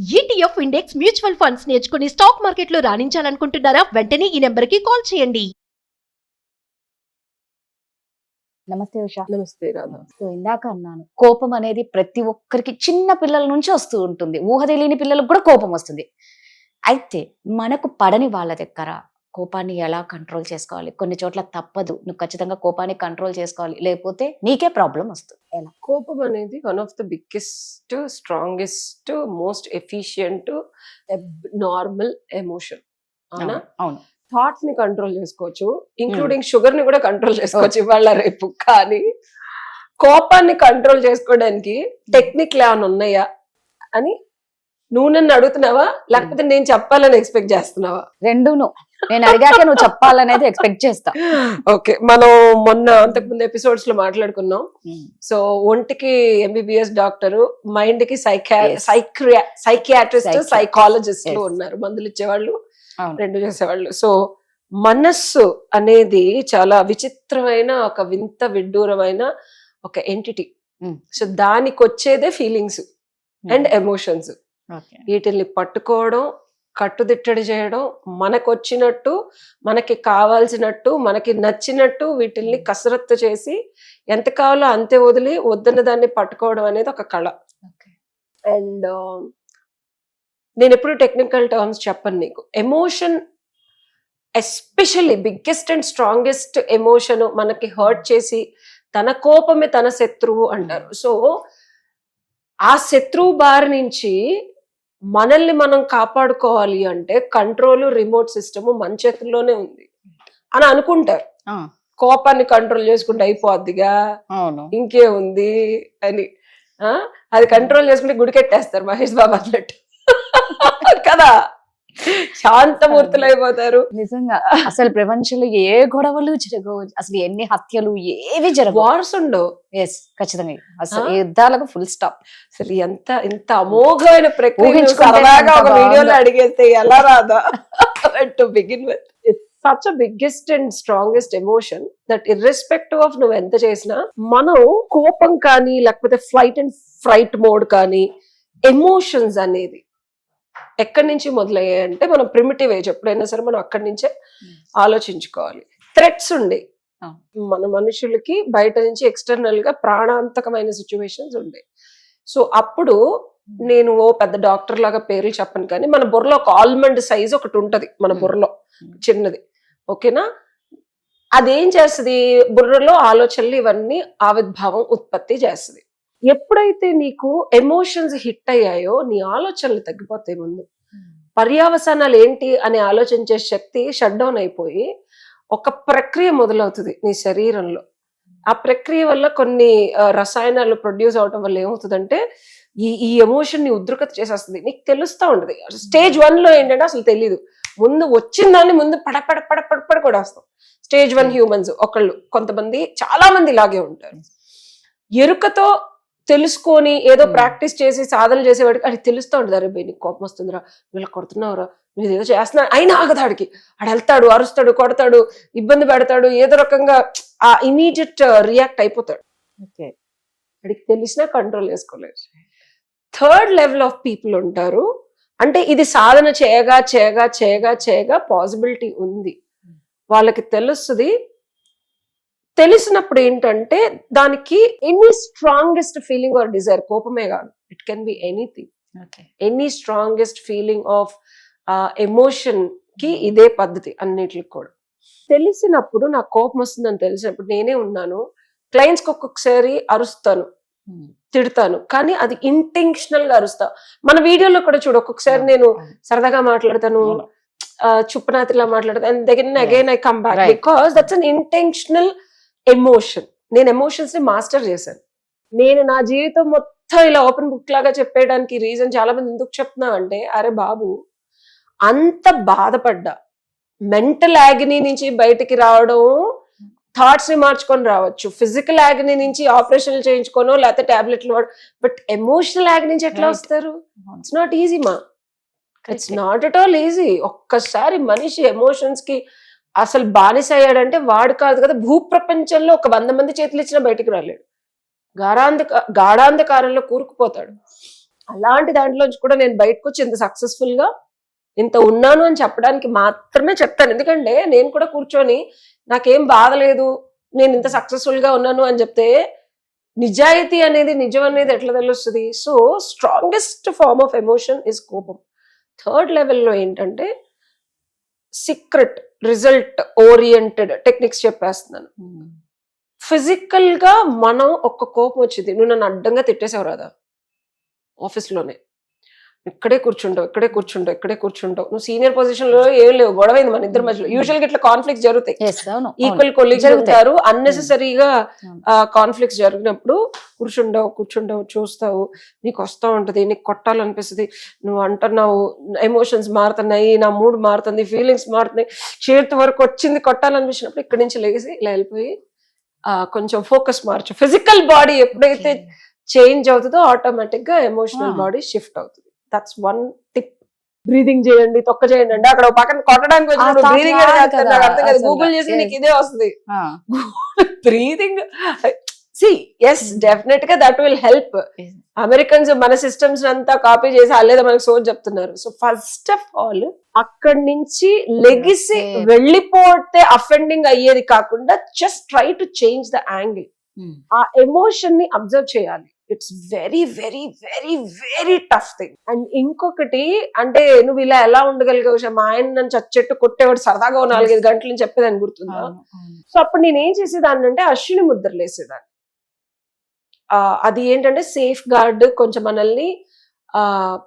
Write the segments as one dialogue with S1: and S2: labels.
S1: ETF index mutual funds నేర్చుకుని stock మార్కెట్లో రాణించాలనుకుంటున్నారా? వెంటనే ఈ నెంబర్కి కాల్ చేయండి.
S2: నమస్తే ఉషా.
S3: నమస్తే రాధా.
S2: సో ఇందాక అన్నాను, కోపం అనేది ప్రతి ఒక్కరికి చిన్న పిల్లల నుంచి వస్తూ ఉంటుంది. ఊహ తెలియని పిల్లలకు కూడా కోపం వస్తుంది. అయితే మనకు పడని వాళ్ళ దగ్గర కోపాన్ని ఎలా కంట్రోల్ చేసుకోవాలి? కొన్ని చోట్ల తప్పదు, నువ్వు ఖచ్చితంగా కోపాన్ని కంట్రోల్ చేసుకోవాలి, లేకపోతే నీకే ప్రాబ్లం వస్తుంది. ఎలా?
S3: కోపం అనేది one of the biggest, strongest, most efficient, normal emotion. అవునా?
S2: అవును.
S3: థాట్స్ ని కంట్రోల్ చేసుకోవచ్చు, ఇంక్లూడింగ్ షుగర్ ని కూడా కంట్రోల్ చేసుకోవచ్చు ఇవాళ రేపు. కానీ కోపాన్ని కంట్రోల్ చేసుకోవడానికి టెక్నిక్లు ఏమైనా ఉన్నాయా అని నువ్వు నన్ను అడుగుతున్నావా, లేకపోతే నేను చెప్పాలని ఎక్స్పెక్ట్ చేస్తున్నావా?
S2: రెండును నేను అడిగాక నువ్వు చెప్పాలనేది ఎక్స్పెక్ట్ చేస్తా.
S3: ఓకే, మనం మొన్న అంతకుముందు ఎపిసోడ్స్ లో మాట్లాడుకున్నాం. సో ఒంటికి ఎంబీబీఎస్ డాక్టర్, మైండ్ కి సైకియాట్రిస్ట్, సైకాలజిస్ట్ ఉన్నారు, మందులు ఇచ్చేవాళ్ళు, రెండు చేసేవాళ్ళు. సో మనస్సు అనేది చాలా విచిత్రమైన, ఒక వింత విడ్డూరమైన ఒక ఎంటిటీ. సో దానికి వచ్చేదే ఫీలింగ్స్ అండ్ ఎమోషన్స్. వీటిల్ని పట్టుకోవడం, కట్టుదిట్టడి చేయడం, మనకు వచ్చినట్టు, మనకి కావాల్సినట్టు, మనకి నచ్చినట్టు వీటిల్ని కసరత్తు చేసి ఎంత కావాలో అంతే వదిలి వద్దన్న దాన్ని పట్టుకోవడం అనేది ఒక కళ. అండ్ నేను ఎప్పుడు టెక్నికల్ టర్మ్స్ చెప్పను నీకు. Emotion especially biggest and strongest emotion మనకి హర్ట్ చేసి, తన కోపమే తన శత్రువు అంటారు. సో ఆ శత్రువు బారి నుంచి మనల్ని మనం కాపాడుకోవాలి అంటే కంట్రోల్, రిమోట్ సిస్టమ్ మన చేతుల్లోనే ఉంది అని అనుకుంటారు. కోపాన్ని కంట్రోల్ చేసుకుంటే అయిపోద్దిగా, ఇంకే ఉంది అని. అది కంట్రోల్ చేసుకుంటే గుడికెట్టేస్తారు మహేష్ బాబు అన్నట్టు కదా, శాంతమూర్తులు అయిపోతారు.
S2: నిజంగా అసలు ప్రపంచంలో ఏ గొడవలు జరగవు, అసలు ఎన్ని హత్యలు ఏవి జరగవు,
S3: వార్స్ ఉండవు.
S2: ఎస్, ఖచ్చితంగా అసలు యుద్ధాలకు ఫుల్ స్టాప్.
S3: అసలు ఇంత అమోఘమైన ప్రక్రియ సరదాగా ఒక వీడియోలో అడిగేస్తే ఎలా రాదా? To begin with, it's such a biggest and strongest emotion that irrespective of నువ్వు ఎంత చేసినా, మనం కోపం కానీ లేకపోతే ఫ్లైట్ అండ్ ఫ్రైట్ మోడ్ కానీ, ఎమోషన్స్ అనేది ఎక్కడి నుంచి మొదలయ్యాయంటే మనం ప్రిమిటివ్ ఏజ్, ఎప్పుడైనా సరే మనం అక్కడి నుంచే ఆలోచించుకోవాలి. థ్రెట్స్ ఉండే మన మనుషులకి బయట నుంచి ఎక్స్టర్నల్ గా ప్రాణాంతకమైన సిచ్యువేషన్స్ ఉండే. సో అప్పుడు నేను ఓ పెద్ద డాక్టర్ లాగా పేర్లు చెప్పను, కానీ మన బుర్రలో ఒక ఆల్మండ్ సైజ్ ఒకటి ఉంటది, మన బుర్రలో చిన్నది. ఓకేనా? అదేం చేస్తుంది, బుర్రలో ఆలోచనలు ఇవన్నీ ఆవిర్భావం ఉత్పత్తి చేస్తుంది. ఎప్పుడైతే నీకు ఎమోషన్స్ హిట్ అయ్యాయో నీ ఆలోచనలు తగ్గిపోతాయి. ముందు పర్యావసానాలు ఏంటి అని ఆలోచించే శక్తి షట్ డౌన్ అయిపోయి ఒక ప్రక్రియ మొదలవుతుంది నీ శరీరంలో. ఆ ప్రక్రియ వల్ల కొన్ని రసాయనాలు ప్రొడ్యూస్ అవటం వల్ల ఏమవుతుందంటే ఈ ఎమోషన్ ని ఉద్రిక్తత చేసేస్తుంది. నీకు తెలుస్తూ ఉంటది. స్టేజ్ 1 లో ఏంటంటే అసలు తెలీదు, ముందు వచ్చిన దాన్ని ముందు పడపడ కూడా వస్తాం. స్టేజ్ 1 హ్యూమన్స్ ఒకళ్ళు, కొంతమంది చాలా మంది ఇలాగే ఉంటారు. ఎరుకతో తెలుసుకొని ఏదో ప్రాక్టీస్ చేసి సాధన చేసేవాడికి అది తెలుస్తూ ఉంటుంది, అరే బై నీకు కోపం వస్తుందిరా, వీళ్ళకి కొడుతున్నావురా, మీరు ఏదో చేస్తున్నా, అయినా ఆగదాడికి, ఆడు వెళ్తాడు, అరుస్తాడు, కొడతాడు, ఇబ్బంది పెడతాడు, ఏదో రకంగా ఆ ఇమీడియట్ రియాక్ట్ అయిపోతాడు. వాడికి తెలిసినా కంట్రోల్ చేసుకోలేదు. థర్డ్ లెవెల్ ఆఫ్ పీపుల్ ఉంటారు, అంటే ఇది సాధన చేయగా చేయగా చేయగా చేయగా పాసిబిలిటీ ఉంది, వాళ్ళకి తెలుస్తుంది. తెలిసినప్పుడు ఏంటంటే దానికి any strongest feeling or desire, కోపమే కాదు, it can be anything, any strongest feeling of emotion కి ఇదే పద్ధతి అన్నిటికి కూడా. తెలిసినప్పుడు నాకు కోపం వస్తుందని తెలిసినప్పుడు నేనే ఉన్నాను, క్లయింట్స్ కి ఒక్కొక్కసారి అరుస్తాను, తిడతాను, కానీ అది ఇంటెన్షనల్ గా అరుస్తా. మన వీడియోలో కూడా చూడు, ఒక్కొక్కసారి నేను సరదాగా మాట్లాడతాను, చుప్పనాతిలా మాట్లాడతాను, and again I come back because that's an intentional emotion. నేను ఎమోషన్స్ ని మాస్టర్ చేశాను. నేను నా జీవితం మొత్తం ఇలా ఓపెన్ బుక్ లాగా చెప్పేయడానికి రీజన్, చాలా మంది ఎందుకు చెప్తున్నా అంటే, అరే బాబు అంత బాధపడ్డా, మెంటల్ యాగనీ నుంచి బయటికి రావడం, థాట్స్ ని మార్చుకొని రావచ్చు, ఫిజికల్ యాగనీ నుంచి ఆపరేషన్లు చేయించుకోనో లేకపోతే టాబ్లెట్లు వాడు, బట్ ఎమోషనల్ యాగనీ నుంచి ఎట్లా వస్తారు? ఇట్స్ నాట్ ఈజీ మా, it's not at all easy. ఒక్కసారి మనిషి ఎమోషన్స్ కి అసలు బానిస అయ్యాడంటే వాడు కాదు కదా, భూప్రపంచంలో ఒక 100 మంది చేతులు ఇచ్చినా బయటికి రాలేడు, గాఢాంధకారంలో కూరుకుపోతాడు. అలాంటి దాంట్లోంచి కూడా నేను బయటకు వచ్చి ఇంత సక్సెస్ఫుల్ గా ఇంత ఉన్నాను అని చెప్పడానికి మాత్రమే చెప్తాను. ఎందుకంటే నేను కూడా కూర్చొని నాకేం బాధ లేదు, నేను ఇంత సక్సెస్ఫుల్ గా ఉన్నాను అని చెప్తే నిజాయితీ అనేది, నిజం అనేది ఎట్లా తెలుస్తుంది? So strongest form of emotion is కోపం. థర్డ్ లెవెల్లో ఏంటంటే సీక్రెట్ రిజల్ట్ ఓరియంటెడ్ టెక్నిక్స్ చెప్పేస్తున్నాను. ఫిజికల్ గా మనం ఒక్క కోపం వచ్చింది, నువ్వు నన్ను అడ్డంగా తిట్టేసావు రాదా ఆఫీస్లోనే, ఇక్కడే కూర్చుంటావు, నువ్వు సీనియర్ పొజిషన్ లో ఏం లేవు, గొడవైంది మన ఇద్దరి మధ్యలో. యూజువల్ గా ఇట్లా కాన్ఫ్లిక్ట్స్ జరుగుతాయి, ఈక్వల్ కొలీగ్స్ ఉంటారు, అన్నెసెసరీగా కాన్ఫ్లిక్ట్స్ జరిగినప్పుడు కూర్చుంటావు చూస్తావు, నీకు వస్తా ఉంటది, నీకు కొట్టాలనిపిస్తుంది, నువ్వు అంటున్నావు ఎమోషన్స్ మారుతున్నాయి, నా మూడ్ మారుతుంది, ఫీలింగ్స్ మారుతున్నాయి, చేతి వరకు వచ్చింది కొట్టాలనిపించినప్పుడు ఇక్కడి నుంచి లేచి ఇలా వెళ్ళిపోయి కొంచెం ఫోకస్ మార్చు. ఫిజికల్ బాడీ ఎప్పుడైతే చేంజ్ అవుతుందో ఆటోమేటిక్ గా ఎమోషనల్ బాడీ షిఫ్ట్ అవుతుంది. That's one tip. బ్రీదింగ్ చేయండి, తొక్క చేయండి అంటే అక్కడ పక్కన కొట్టడానికి వచ్చినప్పుడు బ్రీదింగ్ అర్థం కదా, గూగుల్ చేసి నీకు ఇదే వస్తుంది. బ్రీదింగ్ డెఫినెట్ గా దట్ విల్ హెల్ప్. అమెరికన్స్ మన సిస్టమ్స్ అంతా కాపీ చేసి అల్లేదా మనకు సోచ్ చెప్తున్నారు. సో ఫస్ట్ ఆఫ్ ఆల్ అక్కడి నుంచి లెగిసి వెళ్ళిపోతే అఫెండింగ్ అయ్యేది కాకుండా just try to change the angle. ఆ ఎమోషన్ ని అబ్జర్వ్ చేయాలి. It's very very very very tough thing. And ఇంకొకటి అంటే నువ్వు ఇలా ఎలా ఉండగలిగావు, మా ఆయన నన్ను చచ్చెట్టు కొట్టేవాడు సరదాగా 4-5 గంటలు చెప్పేదాన్ని గుర్తుందా? సో అప్పుడు నేను ఏం చేసేదాన్ని అంటే అశ్విని ముద్రలు వేసేదాన్ని. అది ఏంటంటే సేఫ్ గార్డ్, కొంచెం మనల్ని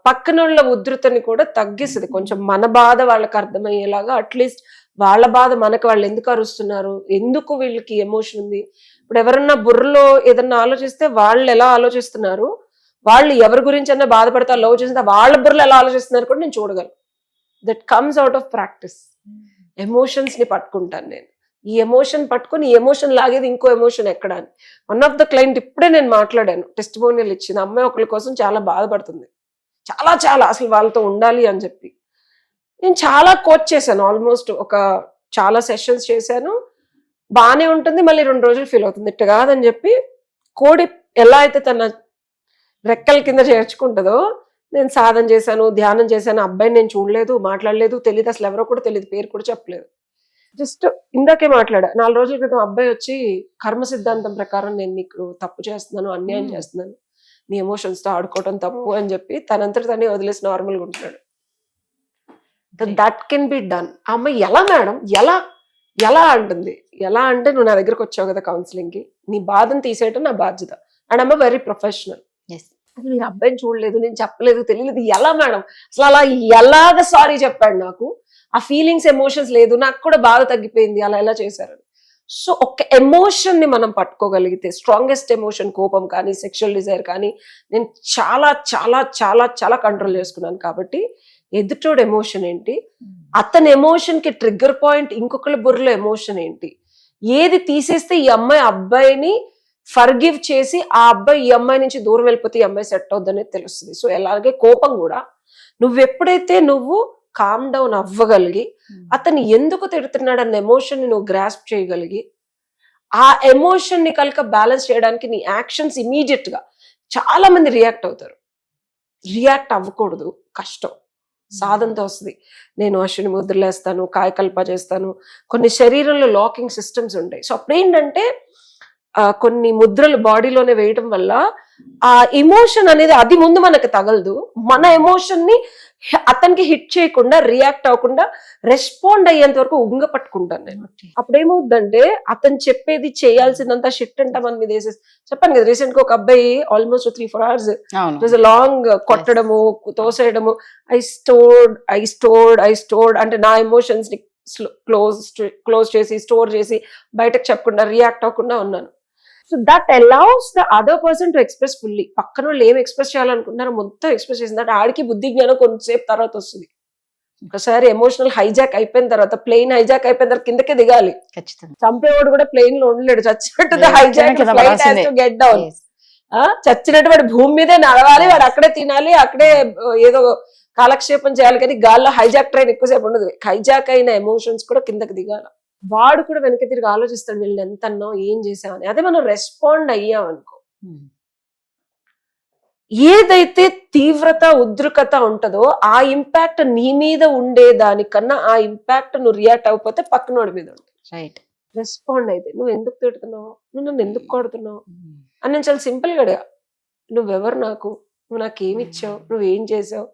S3: పక్కనోళ్ళ ఉధృతని కూడా తగ్గిస్తుంది, కొంచెం మన బాధ వాళ్ళకి అర్థమయ్యేలాగా. అట్లీస్ట్ వాళ్ళ బాధ మనకు, వాళ్ళు ఎందుకు అరుస్తున్నారు, ఎందుకు వీళ్ళకి ఎమోషన్ ఉంది. ఇప్పుడు ఎవరన్నా బుర్రలో ఏదన్నా ఆలోచిస్తే వాళ్ళు ఎలా ఆలోచిస్తున్నారు, వాళ్ళు ఎవరి గురించి అన్నా బాధపడతా లవ్ చేస్తే వాళ్ళ బుర్రలో ఎలా ఆలోచిస్తున్నారు కూడా నేను చూడగలను. That comes out of practice. Emotions ని పట్టుకుంటాను నేను. ఈ ఎమోషన్ పట్టుకుని ఈ ఎమోషన్ లాగేది ఇంకో ఎమోషన్ ఎక్కడ అని. వన్ ఆఫ్ ద క్లయింట్ ఇప్పుడే నేను మాట్లాడాను, టెస్టిమోనియల్ ఇచ్చింది. అమ్మాయి ఒకరి కోసం చాలా బాధపడుతుంది, చాలా చాలా అసలు వాళ్ళతో ఉండాలి అని చెప్పి. నేను చాలా కోచ్ చేశాను, ఆల్మోస్ట్ ఒక చాలా సెషన్స్ చేశాను. బానే ఉంటుంది, మళ్ళీ 2 రోజులు ఫీల్ అవుతుంది. ఇట్ట కాదని చెప్పి కోడి ఎలా అయితే తన రెక్కల కింద చేర్చుకుంటుందో నేను సాధన చేశాను, ధ్యానం చేశాను. అబ్బాయిని నేను చూడలేదు, మాట్లాడలేదు, తెలియదు, అసలు ఎవరో కూడా తెలియదు, పేరు కూడా చెప్పలేదు. జస్ట్ ఇందాకే మాట్లాడా. 4 రోజుల క్రితం అబ్బాయి వచ్చి కర్మ సిద్ధాంతం ప్రకారం నేను నీకు తప్పు చేస్తున్నాను, అన్యాయం చేస్తున్నాను, నీ ఎమోషన్స్ తో ఆడుకోవడం తప్పు అని చెప్పి తనంతటి తనే వదిలేసి నార్మల్గా ఉంటున్నాడు. That can be done. ఆ అమ్మాయి ఎలా మేడం ఎలా అంటుంది, ఎలా అంటే నువ్వు నా దగ్గరకు వచ్చావు కదా కౌన్సిలింగ్ కి, నీ బాధను తీసేయటం నా బాధ్యత. అండ్ అమ్మ వెరీ ప్రొఫెషనల్. అసలు నేను అబ్బాయిని చూడలేదు, నేను చెప్పలేదు, తెలియలేదు, ఎలా మేడం అసలు అలా ఎలాగ సారీ చెప్పాడు నాకు, ఆ ఫీలింగ్స్ ఎమోషన్స్ లేదు, నాకు కూడా బాధ తగ్గిపోయింది, అలా ఎలా చేశారని. సో ఒక ఎమోషన్ ని మనం పట్టుకోగలిగితే, స్ట్రాంగెస్ట్ ఎమోషన్ కోపం కానీ సెక్షువల్ డిజైర్ కానీ, నేను చాలా చాలా చాలా చాలా కంట్రోల్ చేసుకున్నాను. కాబట్టి ఎదుటోడు ఎమోషన్ ఏంటి, అతని ఎమోషన్ కి ట్రిగ్గర్ పాయింట్ ఇంకొకరి బుర్రలో ఎమోషన్ ఏంటి, ఏది తీసేస్తే ఈ అమ్మాయి అబ్బాయిని ఫర్గివ్ చేసి ఆ అబ్బాయి ఈ అమ్మాయి నుంచి దూరం వెళ్ళిపోతే ఈ అమ్మాయి సెట్ అవుద్దనేది తెలుస్తుంది. సో అలాగే కోపం కూడా నువ్వెప్పుడైతే నువ్వు కామ్ డౌన్ అవ్వగలిగి అతను ఎందుకు తిడుతున్నాడు అన్న ఎమోషన్ ని నువ్వు గ్రాస్ప్ చేయగలిగి ఆ ఎమోషన్ ని కనుక బ్యాలెన్స్ చేయడానికి నీ యాక్షన్స్ ఇమీడియట్ గా, చాలా మంది రియాక్ట్ అవుతారు, రియాక్ట్ అవ్వకూడదు, కష్టం, సాధనతో వస్తుంది. నేను అశ్విని ముద్రలు వేస్తాను, కాయకల్ప చేస్తాను, కొన్ని శరీరంలో లాకింగ్ సిస్టమ్స్ ఉంటాయి. సో అప్పుడు ఏంటంటే కొన్ని ముద్రలు బాడీలోనే వేయటం వల్ల ఆ ఎమోషన్ అనేది అది ముందు మనకు తగలదు, మన ఎమోషన్ ని అతనికి హిట్ చేయకుండా, రియాక్ట్ అవ్వకుండా రెస్పాండ్ అయ్యేంత వరకు ఉంగ పట్టుకుంటాను నేను. అప్పుడేమవుద్దంటే అతను చెప్పేది చేయాల్సినంత షిట్ అంట మన మీద వేసేసి. చెప్పాను కదా రీసెంట్ గా ఒక అబ్బాయి ఆల్మోస్ట్ 3-4 hours లాంగ్ కొట్టడము, తోసేయడము. ఐ స్టోర్డ్ అంటే నా ఎమోషన్స్ ని క్లోజ్ చేసి స్టోర్ చేసి బయటకు చెప్పకుండా రియాక్ట్ అవ్వకుండా ఉన్నాను. So that allows the other person to express fully. పక్కన వాళ్ళు ఏం ఎక్స్ప్రెస్ చేయాలనుకుంటున్నారో మొత్తం ఎక్స్ప్రెస్ చేసింది. అంటే ఆడికి బుద్ధి జ్ఞానం కొంతసేపు తర్వాత వస్తుంది. ఒకసారి ఎమోషనల్ హైజాక్ అయిపోయిన తర్వాత, ప్లేన్ హైజాక్ అయిపోయిన తర్వాత కిందకే దిగాలి. చంపేవాడు కూడా ప్లేన్ లో ఉండలేడు, చచ్చినట్టు hijack flight has to get down. చచ్చినట్టు వాడు భూమి మీదే నడవాలి, వాడు అక్కడే తినాలి, అక్కడే ఏదో కాలక్షేపం చేయాలి. కానీ గాల్లో హైజాక్ ట్రైన్ ఎక్కువసేపు ఉండదు. హైజాక్ అయిన ఎమోషన్స్ కూడా కిందకి దిగాలి. వాడు కూడా వెనక తిరిగి ఆలోచిస్తాడు, వీళ్ళు ఎంత అన్నావు, ఏం చేసామని. అదే మనం రెస్పాండ్ అయ్యామనుకో, ఏదైతే తీవ్రత ఉద్రిక్తత ఉంటుందో ఆ ఇంపాక్ట్ నీ మీద ఉండే దానికన్నా ఆ ఇంపాక్ట్ నువ్వు రియాక్ట్ అవ్వకపోతే పక్కనోడి మీద ఉంటుంది.
S2: రైట్.
S3: రెస్పాండ్ అయితే నువ్వు ఎందుకు తిడుతున్నావు, నువ్వు నన్ను ఎందుకు కొడుతున్నావు అని నేను చాలా సింపుల్ గా అడిగా. నువ్వెవరు నాకు, నువ్వు నాకేమి ఇచ్చావు, నువ్వేం చేసావు,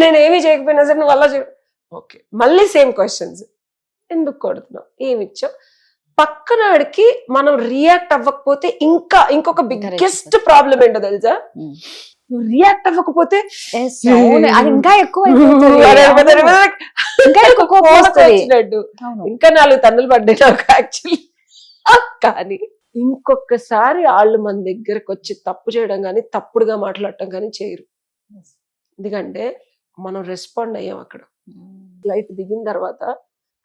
S3: నేను ఏమీ చేయకపోయినా సరే నువ్వు అలా ఓకే మళ్ళీ సేమ్ క్వశ్చన్స్, ఎందుకు కొడుతున్నావు, ఏమి ఇచ్చావు. పక్కనాడికి మనం రియాక్ట్ అవ్వకపోతే ఇంకొక బిగ్గెస్ట్ ప్రాబ్లం ఏంటో తెలుసా, నువ్వు రియాక్ట్ అవ్వకపోతే
S2: అది ఇంకా ఎక్కువ
S3: వచ్చినట్టు ఇంకా 4 తన్నులు పడ్డాయి నాకు యాక్చువల్లీ. కానీ ఇంకొకసారి వాళ్ళు మన దగ్గరకు వచ్చి తప్పు చేయడం కానీ తప్పుడుగా మాట్లాడటం కానీ చేయరు. ఎందుకంటే మనం రెస్పాండ్ అయ్యాం. అక్కడ ఫ్లైట్ దిగిన తర్వాత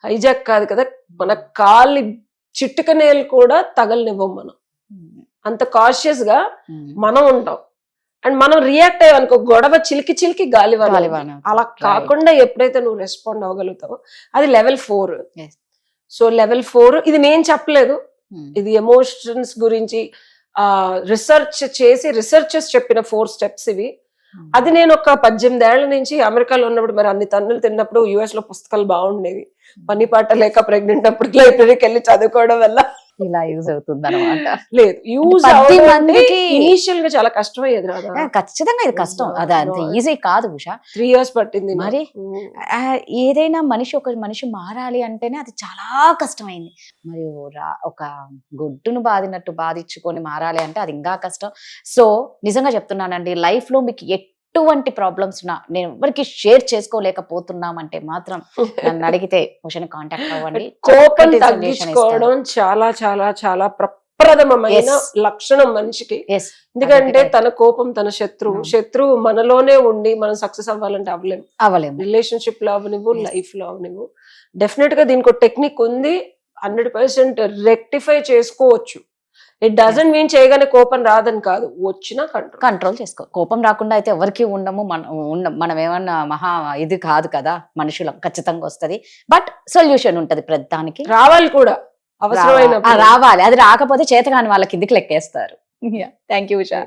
S3: హైజాక్ కాదు కదా, మన కాలి చిట్టుక నేలు కూడా తగలనివ్వం. మనం అంత కాన్షియస్ గా మనం ఉంటాం. అండ్ మనం రియాక్ట్ అయ్యామనుకో గొడవ చిలికి గాలివాన. అలా కాకుండా ఎప్పుడైతే నువ్వు రెస్పాండ్ అవ్వగలుగుతావో అది లెవెల్ 4. సో లెవెల్ 4 ఇది నేను చెప్పలేదు, ఇది ఎమోషన్స్ గురించి రీసెర్చ్ చేసి రీసెర్చర్స్ చెప్పిన 4 స్టెప్స్ ఇవి. అది నేను ఒక 18 ఏళ్ల నుంచి అమెరికాలో ఉన్నప్పుడు మరి అన్ని తన్నులు తిన్నప్పుడు యుఎస్ లో పుస్తకాలు బాగుండేవి, పని పాట లేక ప్రెగ్నెంట్ అప్పుడు లైబ్రరీకి వెళ్ళి చదువుకోవడం వల్ల
S2: ఇలా యూజ్ అవుతుంది అనమాట.
S3: లేదు యూజ్ ఇనిషియల్ గా చాలా కష్టమయ్యేది రాదా.
S2: ఖచ్చితంగా ఇది కష్టం, అది అంత ఈజీ కాదు ఉషా.
S3: 3 years పట్టింది.
S2: మరి ఏదైనా ఒక మనిషి మారాలి అంటేనే అది చాలా కష్టమైంది. మరి ఒక గొడ్డును బాధించుకొని మారాలి అంటే అది ఇంకా కష్టం. సో నిజంగా చెప్తున్నానండి, లైఫ్ లో మీకు ఎటువంటి ప్రాబ్లమ్స్ ఉన్నా నేను ఎవరికి షేర్ చేసుకోలేకపోతున్నామంటే మాత్రం నన్ను అడిగితే ఉషాని కాంటాక్ట్ అవ్వండి.
S3: కోపం తగ్గించుకోవడం చాలా చాలా చాలా ప్రప్రథమమైన లక్షణం మనిషికి. ఎందుకంటే తన కోపం తన శత్రువు మనలోనే ఉండి మనం సక్సెస్ అవ్వాలంటే అవ్వలేము. రిలేషన్షిప్ లో అవనివ్వు, లైఫ్ లో అవనివ్వు. డెఫినెట్ గా దీనికి ఒక టెక్నిక్ ఉంది, 100% రెక్టిఫై చేసుకోవచ్చు. ఇట్ డజంట్ మీన్ చేయగానే కోపం రాదని కాదు, వచ్చినా
S2: కంట్రోల్ చేసుకో. కోపం రాకుండా అయితే ఎవరికి ఉండము, మనం ఏమన్నా మహా ఇది కాదు కదా, మనుషులం ఖచ్చితంగా వస్తది. బట్ సొల్యూషన్ ఉంటది ప్రతిదానికి.
S3: రావాలి కూడా, అవసరమైన
S2: రావాలి. అది రాకపోతే చేతగాని వాళ్ళ కిందికి లెక్కేస్తారు. Thank you Usha.